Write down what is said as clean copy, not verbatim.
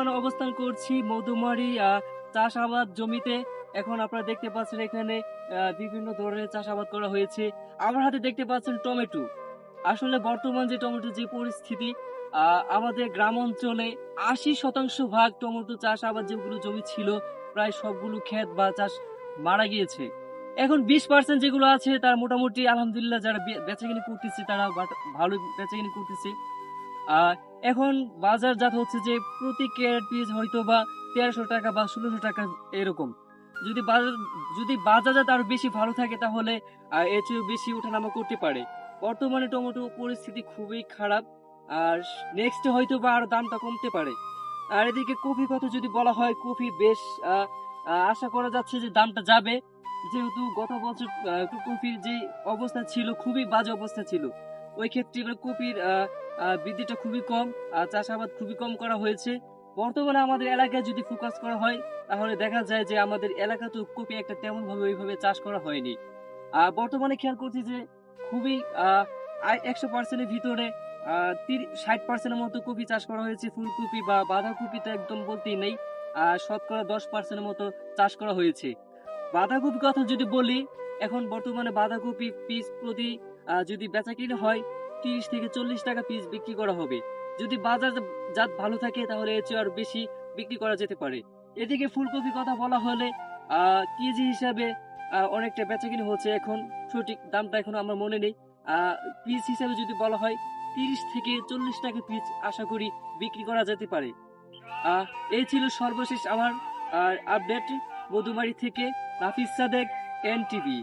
বর্তমানে অবস্থান করছি মধুমারি চাষাবাদ জমিতে। এখন আপনারা দেখতে পাচ্ছেন এখানে বিভিন্ন ধরনের চাষাবাদ করা হয়েছে। আমার হাতে দেখতে পাচ্ছেন টমেটো। আসলে বর্তমান যে টমেটোর যে পরিস্থিতি, আমাদের গ্রাম অঞ্চলে ৮০% ভাগ টমেটো চাষাবাদ যেগুলো জমি ছিল, প্রায় সবগুলো ক্ষেত বা চাষ মারা গিয়েছে। এখন ২০% যেগুলো আছে তার মোটামুটি আলহামদুলিল্লাহ যারা বেচাকেনি করতেছে তারা ভালোই বেচাকেনি করতেছে। আ এখন বাজারজাত হচ্ছে যে প্রতি ক্যারেট পিস হয়তোবা ৳১৩০০ বা ৳১৬০০ এরকম। যদি বাজার যদি বাজারজাত আরো বেশি ভালো থাকে তাহলে এর চেয়েও বেশি ওঠানামা করতে পারে। বর্তমানে টমেটো পরিস্থিতি খুবই খারাপ। আর নেক্সট এ হয়তোবা আরো দামটা কমতে পারে। আর এদিকে কফির কথা যদি বলা হয়, কফি বেশ আ আ আশা করা যাচ্ছে যে দামটা যাবে। যেহেতু গত বছর কফির যে অবস্থা ছিল খুবই বাজে অবস্থা ছিল। ওই ক্ষেত্রে এবার কপির আ আ বৃদ্ধিটা খুবই কম, চাষাবাদ খুবই কম করা হয়েছে। বর্তমানে আমাদের এলাকায় যদি ফোকাস করা হয়, তাহলে দেখা যায় যে আমাদের এলাকাতেও কপি একটা তেমনভাবে ওইভাবে চাষ করা হয়নি। বর্তমানে খেয়াল করছি যে খুবই আ ১০০% এর ভিতরে আ ৬০% এর মতো কপি চাষ করা হয়েছে। ফুলকপি বা বাঁধাকপি তো একদম বলতেই নেই। শতকরা ১০% এর মতো চাষ করা হয়েছে। বাঁধাকপির কথা যদি বলি, এখন বর্তমানে বাঁধাকপি পিস প্রতি যদি বেচাকেনা হয় ৳৩০ থেকে ৳৪০ পিস বিক্রি করা হবে। যদি জাত ভালো থাকে তাহলে এর চেয়ে আরো বেশি বিক্রি করা যেতে পারে। এদিকে ফুলকপির কথা বলা হলে আ কেজি হিসাবে অনেকটা বেচাকেনি হচ্ছে এখন। সঠিক দামটা এখনো আমার মনে নেই। আ পিস হিসাবে যদি বলা হয় ৳৩০ থেকে ৳৪০ পিস আশা করি বিক্রি করা যেতে পারে। আহ এই ছিল সর্বশেষ আমার আপডেট মধুমারি থেকে। নাফিস সাদেক, এনটিভি।